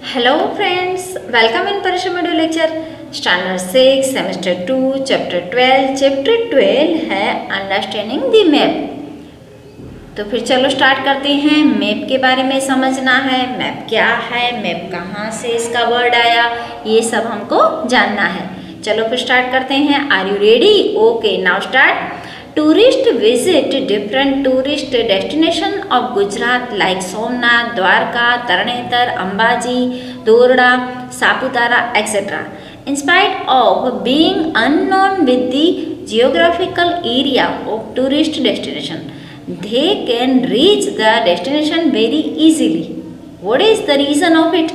Hello friends, welcome in Parishar Module lecture Standard 6 Semester 2 Chapter 12 Chapter 12 है Understanding the Map। तो फिर चलो start करते हैं। मैप के बारे में समझना है, मैप क्या है, मैप कहाँ से इसका वर्ड आया, ये सब हमको जानना है। चलो फिर स्टार्ट करते हैं। Are you ready? Okay, now start. Tourists visit different tourist destinations of Gujarat like Somnath, Dwarka, Tarnetar, Ambaji, Dorda, Saputara, etc. In spite of being unknown with the geographical area of tourist destination, they can reach the destination very easily. What is the reason of it?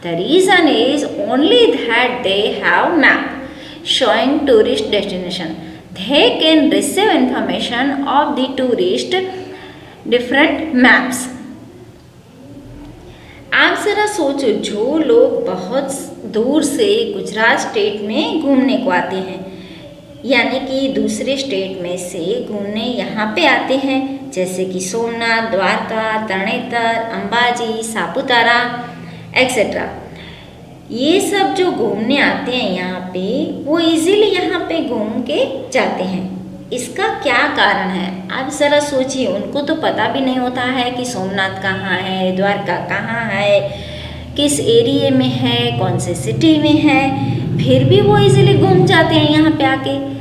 The reason is only that they have map showing tourist destination. They can receive information of the tourist different maps. आप ज़रा सोचो, जो लोग बहुत दूर से Gujarat state में घूमने को आते हैं, यानी कि दूसरे स्टेट में से घूमने यहाँ पे आते हैं, जैसे कि सोमनाथ, द्वारका, तरणेतर, अंबाजी, सापुतारा एक्सेट्रा, ये सब जो घूमने आते हैं यहाँ पे, वो इजीली यहाँ पे घूम के जाते हैं। इसका क्या कारण है? आप ज़रा सोचिए, उनको तो पता भी नहीं होता है कि सोमनाथ कहाँ है, द्वारका कहाँ है, किस एरिया में है, कौन से सिटी में है, फिर भी वो इजीली घूम जाते हैं यहाँ पे आके।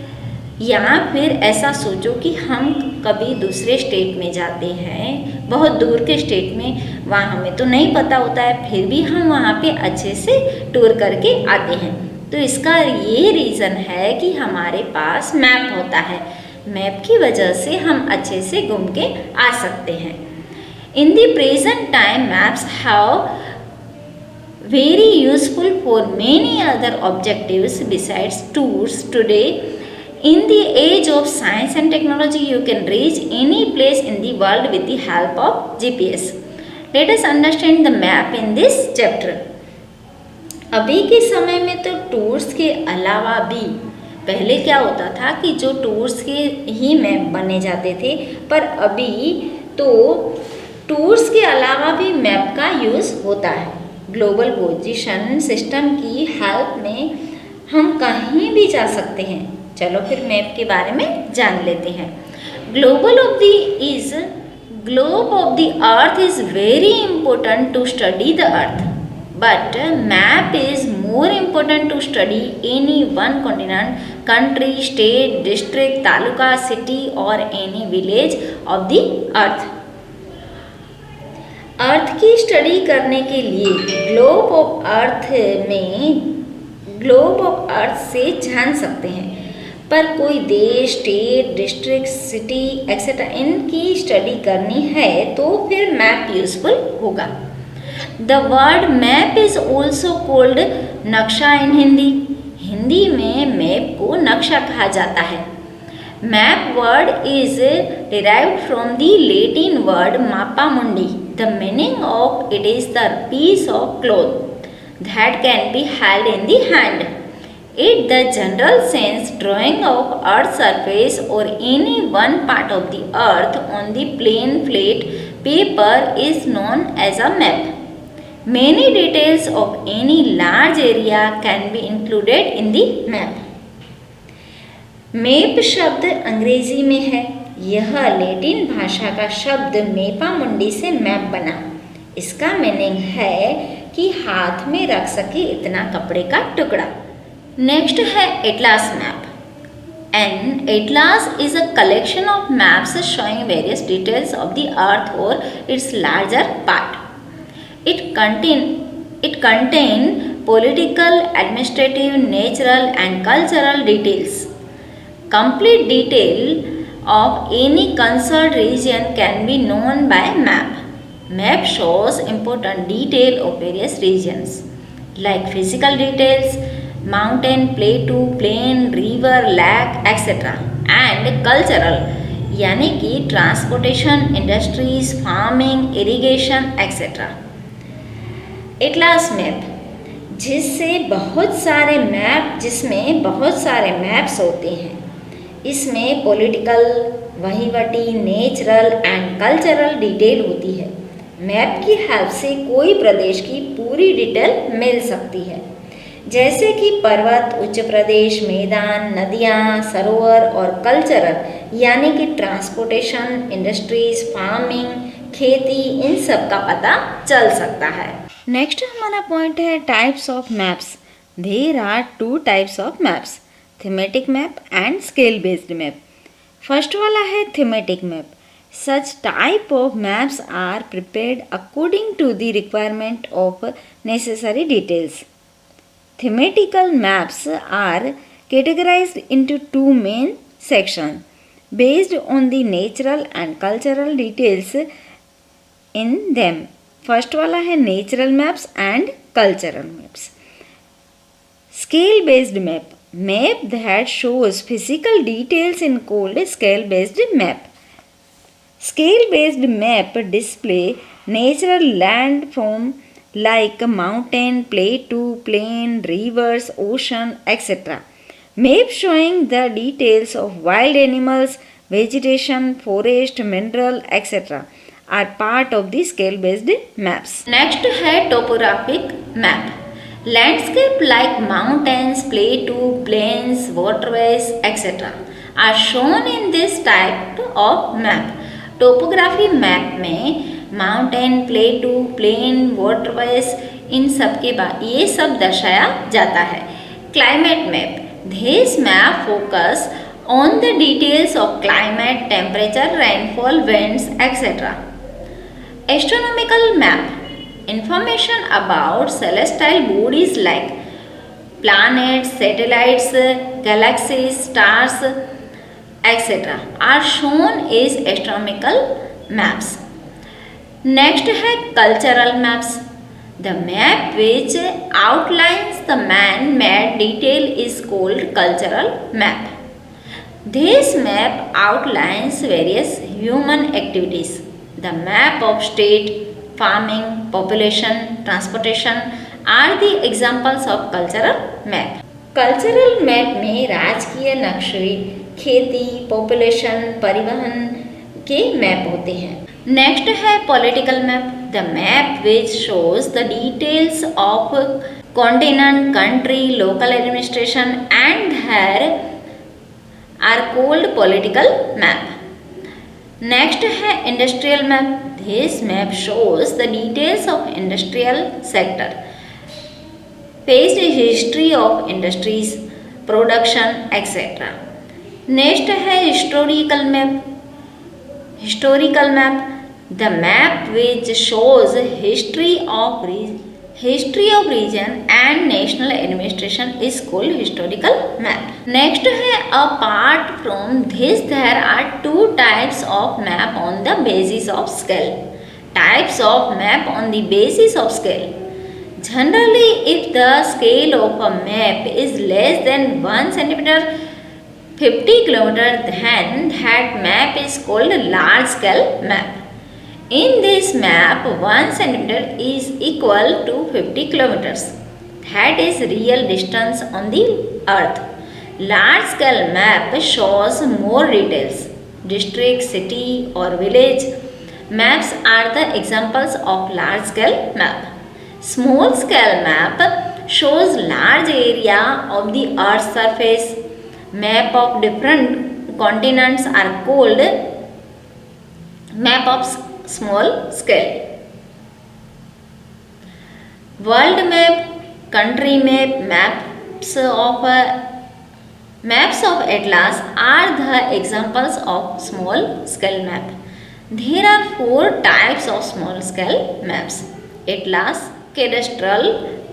या फिर ऐसा सोचो कि हम कभी दूसरे स्टेट में जाते हैं, बहुत दूर के स्टेट में, वहाँ हमें तो नहीं पता होता है, फिर भी हम वहाँ पे अच्छे से टूर करके आते हैं। तो इसका ये रीज़न है कि हमारे पास मैप होता है। मैप की वजह से हम अच्छे से घूम के आ सकते हैं। In the present time maps have very useful for many other objectives besides tours. Today, in the age of science and technology, you can reach any place in the world with the help of GPS. Let us understand the map in this chapter. अभी के समय में तो tours के अलावा भी, पहले क्या होता था कि जो टूर्स के ही मैप बने जाते थे, पर अभी तो टूर्स के अलावा भी मैप का यूज़ होता है। ग्लोबल पोजीशन सिस्टम की हेल्प में हम कहीं भी जा सकते हैं। चलो फिर मैप के बारे में जान लेते हैं। Globe of the earth is very important to study the earth, but map is more important to study any one continent, country, state, district, taluka, city और any village of the earth. Earth की study करने के लिए globe of earth से जान सकते हैं, पर कोई देश, स्टेट, डिस्ट्रिक्ट, सिटी एक्सेट्रा इनकी स्टडी करनी है तो फिर मैप यूजफुल होगा। The word map is also called नक्शा इन हिंदी। हिंदी में मैप को नक्शा कहा जाता है। Map word is derived from the Latin word मापा मुंडी। The meaning of it is the piece of cloth that can be held in the hand. In the general sense, drawing of earth's surface or any one part of the earth on the plain flat paper is known as a map. Many details of any large area can be included in the map. Map शब्द अंग्रेजी में है। यह Latin भाषा का शब्द मेपा मुंडी से मैप बना। इसका मीनिंग है कि हाथ में रख सके इतना कपड़े का टुकड़ा। नेक्स्ट है atlas map. An atlas is a collection of maps showing various details of the earth और its larger part. It contain political, administrative, natural and cultural details. Complete detail of any concerned region can be known by map. Map shows important detail of various regions like physical details, mountain, plateau, plain, river, lake, etc. and cultural, यानी कि transportation, industries, farming, irrigation, etc. Atlas map जिसमें बहुत सारे maps होते हैं। इसमें political, वहीवटी, natural and cultural detail होती है। मैप की हेल्प से कोई प्रदेश की पूरी डिटेल मिल सकती है, जैसे कि पर्वत, उच्च प्रदेश, मैदान, नदियाँ, सरोवर और कल्चरल यानी कि ट्रांसपोर्टेशन, इंडस्ट्रीज, फार्मिंग, खेती, इन सब का पता चल सकता है। नेक्स्ट हमारा पॉइंट है types of maps. There are 2 types of maps, thematic map and scale based map. First वाला है thematic map. Such type of maps are prepared according to the requirement of necessary details. Thematical maps are categorized into 2 main sections based on the natural and cultural details in them. First वाला है natural maps and cultural maps. Scale based map. Map that shows physical details in called scale based map. Scale-based map display natural landform like mountain, plateau, plain, rivers, ocean, etc. Map showing the details of wild animals, vegetation, forest, mineral, etc. are part of the scale-based maps. Next है topographic map. Landscape like mountains, plateau, plains, waterways, etc. are shown in this type of map. Topography map में mountain, plateau, plain, waterways इन सब के बाद ये सब दर्शाया जाता है। Climate map, this map focus on the details of climate, temperature, rainfall, winds etcetera. Astronomical map, information about celestial bodies like planets, satellites, galaxies, stars, etc. are shown as astronomical maps. Next है cultural maps. The map which outlines the man-made detail is called cultural map. This map outlines various human activities. The map of state, farming, population, transportation are the examples of cultural map. Cultural map में राजकीय नक्शे, खेती, population, परिवहन के map होते हैं। Next है political map. The map which shows the details of continent, country, local administration and there are called political map. Next है industrial map. This map shows the details of industrial sector, page history of industries, production, etc. Next है historical map. Historical map, the map which shows history of region and national administration is called historical map. Next है apart from this there are 2 types of map on the basis of scale. Types of map on the basis of scale. Generally, if the scale of a map is less than 1 centimeter 50 km, then that map is called a large scale map. In this map, 1 centimeter is equal to 50 kilometers. That is real distance on the earth. Large scale map shows more details. District, city or village maps are the examples of large scale map. Small scale map shows large area of the earth's surface. Map of different continents are called map of small scale. World map, country map, maps of atlas are the examples of small scale map. There are 4 types of small scale maps: atlas, cadastral,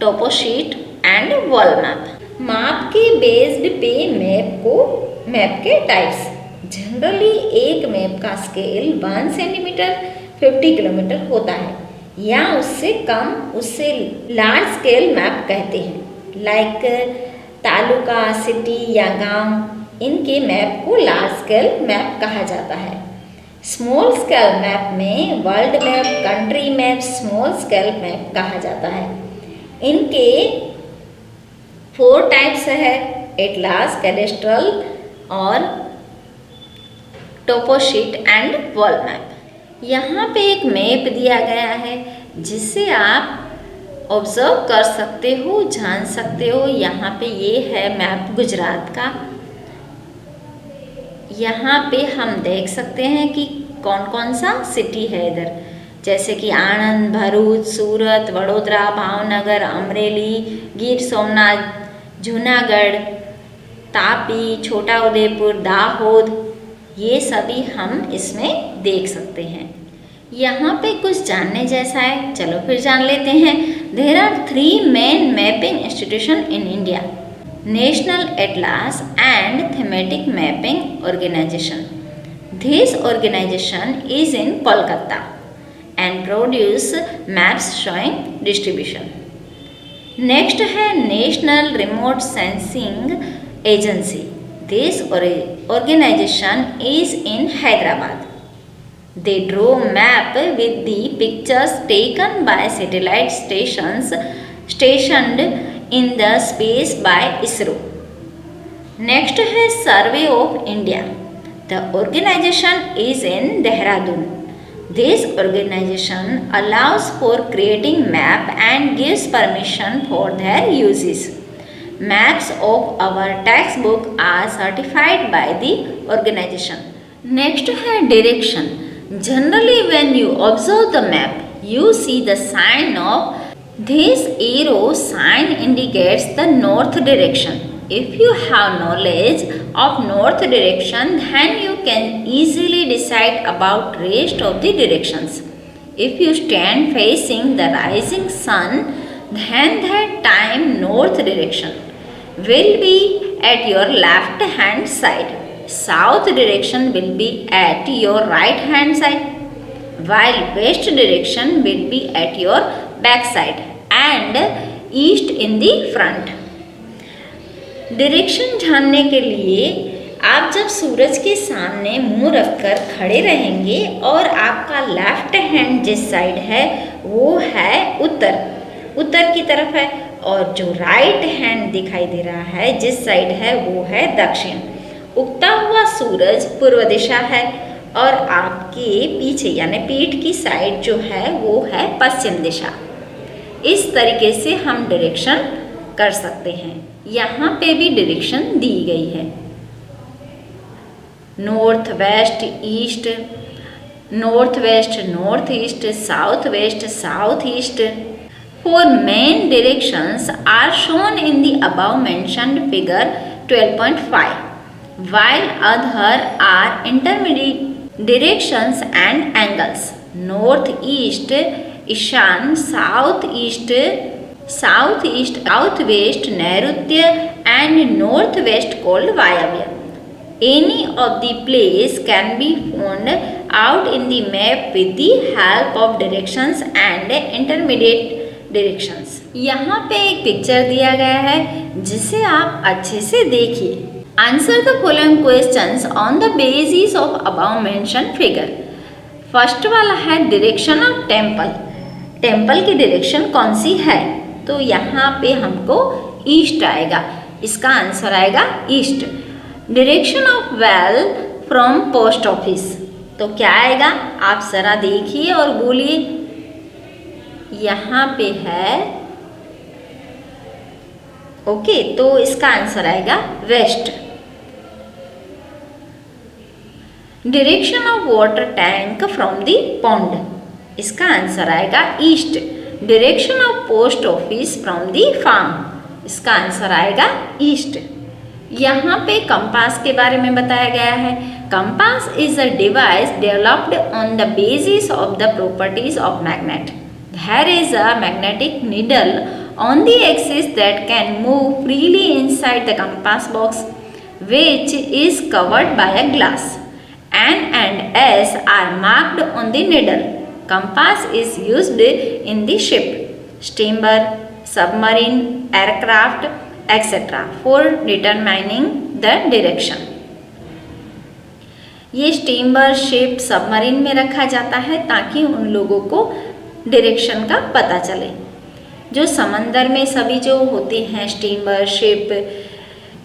toposheet and wall map. माप के based पे map के types. Generally एक map का scale 1 centimetre 50 kilometre होता है या उससे कम, उससे लार्ज स्केल मैप कहते हैं। लाइक तालुका, सिटी या गांव, इनके मैप को लार्ज स्केल मैप कहा जाता है। स्मॉल स्केल मैप में world map, country map, small scale map कहा जाता है। इनके 4 टाइप्स है: एटलास, कैडेस्ट्रल और टोपोशीट एंड वॉल मैप। यहाँ पे एक मैप दिया गया है जिससे आप ऑब्जर्व कर सकते हो, जान सकते हो। यहाँ पे ये है मैप गुजरात का। यहाँ पे हम देख सकते हैं कि कौन कौन सा सिटी है इधर, जैसे कि आणंद, भरूच, सूरत, वडोदरा, भावनगर, अमरेली, गिर सोमनाथ, जूनागढ़, तापी, छोटा उदेपुर, दाहोद, ये सभी हम इसमें देख सकते हैं। यहाँ पे कुछ जानने जैसा है, चलो फिर जान लेते हैं। There are 3 main mapping institution in India: national atlas and thematic mapping organisation. This organisation is in Kolkata and produce maps showing distribution. Next है national remote sensing agency. This organization is in Hyderabad. They draw map with the pictures taken by satellite stations stationed in the space by ISRO. Next है Survey of India. The organization is in Dehradun. This organization allows for creating map and gives permission for their uses. Maps of our textbook are certified by the organization. Next है direction. Generally when you observe the map, you see the sign of this arrow sign indicates the north direction. If you have knowledge of north direction, then you can easily decide about rest of the directions. If you stand facing the rising sun, then that time north direction will be at your left hand side. South direction will be at your right hand side, while west direction will be at your back side and east in the front. Direction जानने के लिए आप जब सूरज के सामने मुंह रखकर खड़े रहेंगे और आपका लेफ्ट हैंड जिस साइड है वो है उत्तर की तरफ है, और जो राइट हैंड दिखाई दे रहा है जिस साइड है वो है दक्षिण। उगता हुआ सूरज पूर्व दिशा है और आपके पीछे यानी पीठ की साइड जो है वो है पश्चिम दिशा। इस तरीके से हम डायरेक्शन कर सकते हैं। यहाँ पे भी डायरेक्शन दी गई है, north west east, north west north east, south west south east. 4 main directions are shown in the above mentioned figure 12.5, while other are intermediate directions and angles. North east, Ishan, south east, southeast, southwest, Nairutya and northwest called Vayavya. Any of the place can be found out in the map with the help of directions and intermediate directions. यहाँ पे एक picture दिया गया है जिसे आप अच्छे से देखिए। Answer the following questions on the basis of about mention figure. First वाला है डायरेक्शन ऑफ टेम्पल। टेम्पल की डायरेक्शन कौन सी है? तो यहाँ पे हमको ईस्ट आएगा, इसका आंसर आएगा east. Direction of well from post office, तो क्या आएगा? आप जरा देखिए और बोलिए। यहाँ पे है ओके, तो इसका आंसर आएगा west. Direction of water tank from the pond, इसका आंसर आएगा east. Direction of post office from the farm, इसका आंसर आएगा ईस्ट। यहाँ पे कंपास के बारे में बताया गया है। Compass is a device developed on the basis of the properties of magnet. There is a magnetic needle on the axis that can move freely inside the compass box, which is covered by a glass. N and S are marked on the needle. Compass is used in the ship, steamer, submarine, aircraft, etc. for determining the direction. ये steamer, ship, submarine में रखा जाता है ताकि उन लोगों को direction का पता चले। जो समंदर में सभी जो होते हैं स्टीमर, शिप,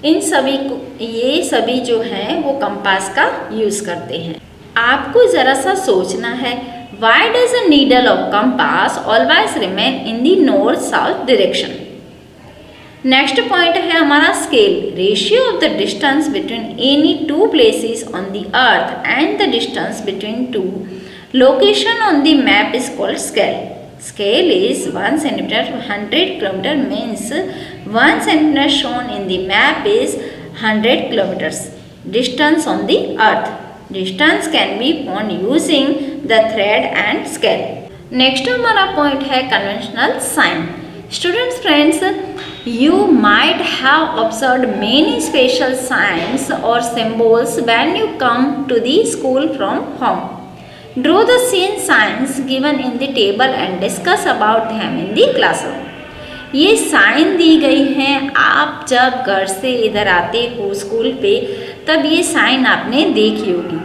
इन सभी को ये सभी जो हैं वो कंपास का यूज़ करते हैं। आपको ज़रा सा सोचना है, why does a needle of compass always remain in the north-south direction? Next point है हमारा scale, ratio of the distance between any two places on the earth and the distance between two location on the map is called scale. Scale is 1 centimeter 100 kilometer means 1 centimeter shown in the map is 100 kilometers. Distance on the earth. Distance can be found using the thread and scale. Next हमारा point है conventional sign. Students friends, you might have observed many special signs or symbols when you come to the school from home. Draw the same signs given in the table and discuss about them in the classroom. ये sign the गई हैं, आप जब घर से इधर आते हो स्कूल पे तब ये साइन आपने देखी होगी.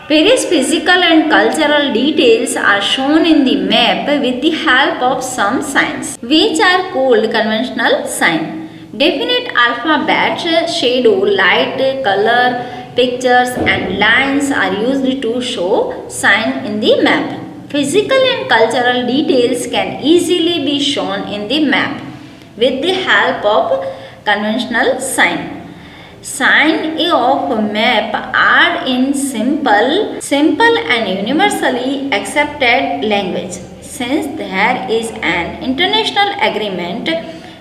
Various physical and cultural details are shown in the map with the help of some signs, which are called conventional sign. Definite alphabet, shadow, light, color, pictures and lines are used to show sign in the map. Physical and cultural details can easily be shown in the map with the help of conventional sign. Sign of map are in simple and universally accepted language. Since there is an international agreement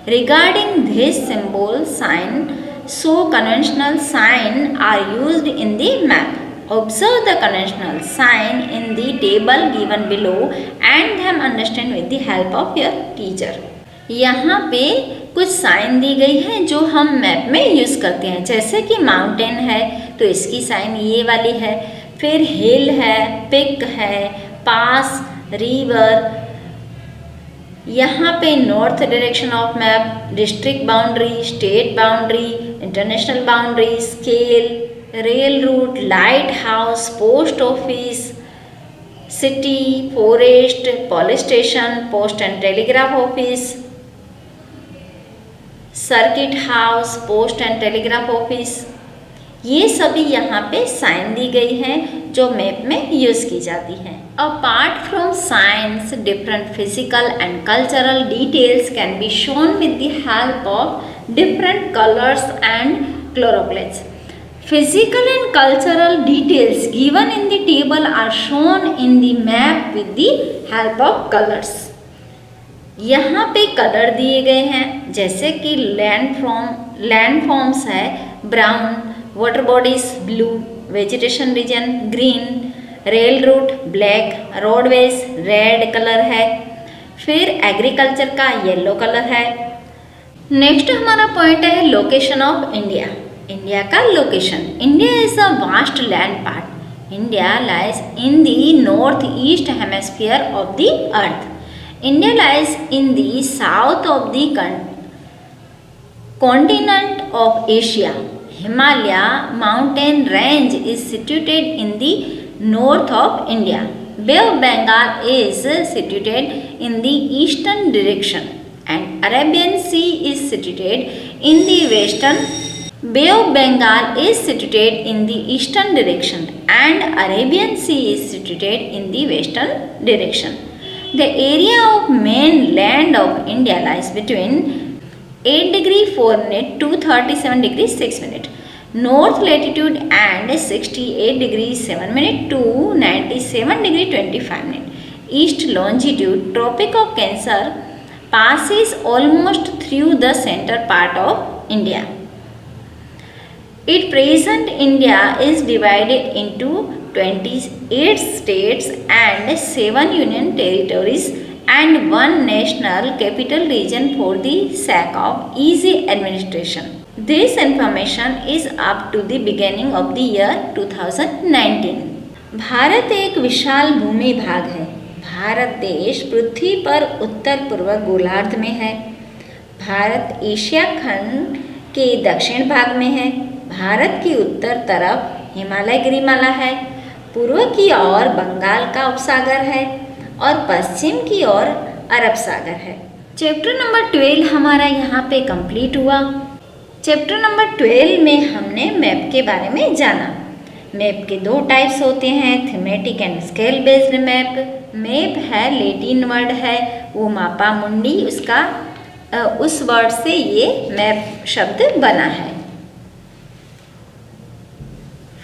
regarding this symbol sign, so conventional sign are used in the map. Observe the conventional sign in the table given below and them understand with the help of your teacher. यहाँ पे कुछ sign the गई है जो हम map में use करते हैं. जैसे कि माउंटेन है तो इसकी साइन ये वाली है, फिर हिल है, पिक है, पास, रिवर. यहाँ पे north direction of map, district boundary, state boundary, international boundary, scale, rail route, light house, post office, city, forest, police station, post and telegraph office, circuit house, post and telegraph office, ये सभी यहाँ पे sign the गई हैं जो map में use की जाती हैं. Apart from science, different physical and cultural details can be shown with the help of different colours and choropleths. Physical and cultural details given in the table are shown in the map with the help of colors. यहाँ पे colour दिए गए हैं जैसे कि landforms है brown, water bodies blue, vegetation region green, rail route black, roadways red colour है, फिर एग्रीकल्चर का येलो कलर है. नेक्स्ट हमारा पॉइंट है लोकेशन ऑफ इंडिया. इंडिया का location. India is a vast land part. India lies in the north east hemisphere of the earth. India lies in the south of the continent of Asia. Himalaya mountain range is situated in the north of India. Bay of Bengal is situated in the eastern direction and Arabian Sea is situated in the western. Bay of Bengal is situated in the eastern direction and Arabian Sea is situated in the western direction. The area of mainland of India lies between 8 degree 4 minute to 37 degree 6 minute. North latitude and 68 degree 7 minute to 97 degree 25 minute. East longitude Tropic of Cancer passes almost through the center part of India. At present India is divided into 28 states and 7 union territories and one national capital region for the sake of easy administration. This information is up to the beginning of the year 2019. Bharat एक विशाल भूमि भाग है. भारत देश पृथ्वी पर उत्तर पूर्व गोलार्ध में है. Bharat Asia खंड के दक्षिण भाग में है. भारत की उत्तर तरफ हिमालय गिरिमाला है, पूर्व की ओर बंगाल का उपसागर है और पश्चिम की ओर अरब सागर है. चैप्टर नंबर 12 हमारा यहाँ पे कंप्लीट हुआ. चैप्टर नंबर 12 में हमने मैप के बारे में जाना. मैप के दो टाइप्स होते हैं, thematic and scale based map. Map है लैटिन वर्ड है, वो मापा मुंडी उसका उस वर्ड से ये मैप शब्द बना है।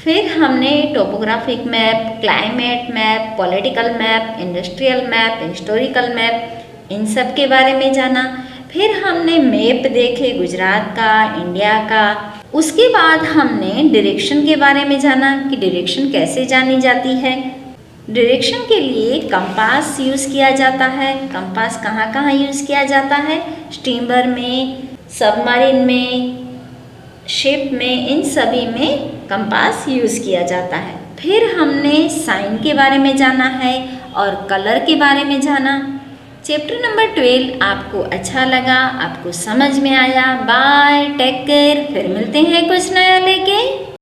फिर हमने topographic map, climate map, political map, industrial map, historical map, इन सब के बारे में जाना। फिर हमने मैप देखे गुजरात का, इंडिया का। उसके बाद हमने डायरेक्शन के बारे में जाना कि डायरेक्शन कैसे जानी जाती है। डायरेक्शन के लिए कंपास यूज़ किया जाता है। कंपास कहाँ कहाँ यूज़ किया जाता है? स्टीमर में, सबमरीन में, शिप में, इन सभी में कंपास यूज़ किया जाता है। फिर हमने साइन के बारे में जाना है और कलर के बारे में जाना। चैप्टर नंबर 12 आपको अच्छा लगा, आपको समझ में आया। बाय, टेक केयर, फिर मिलते हैं कुछ नया लेके।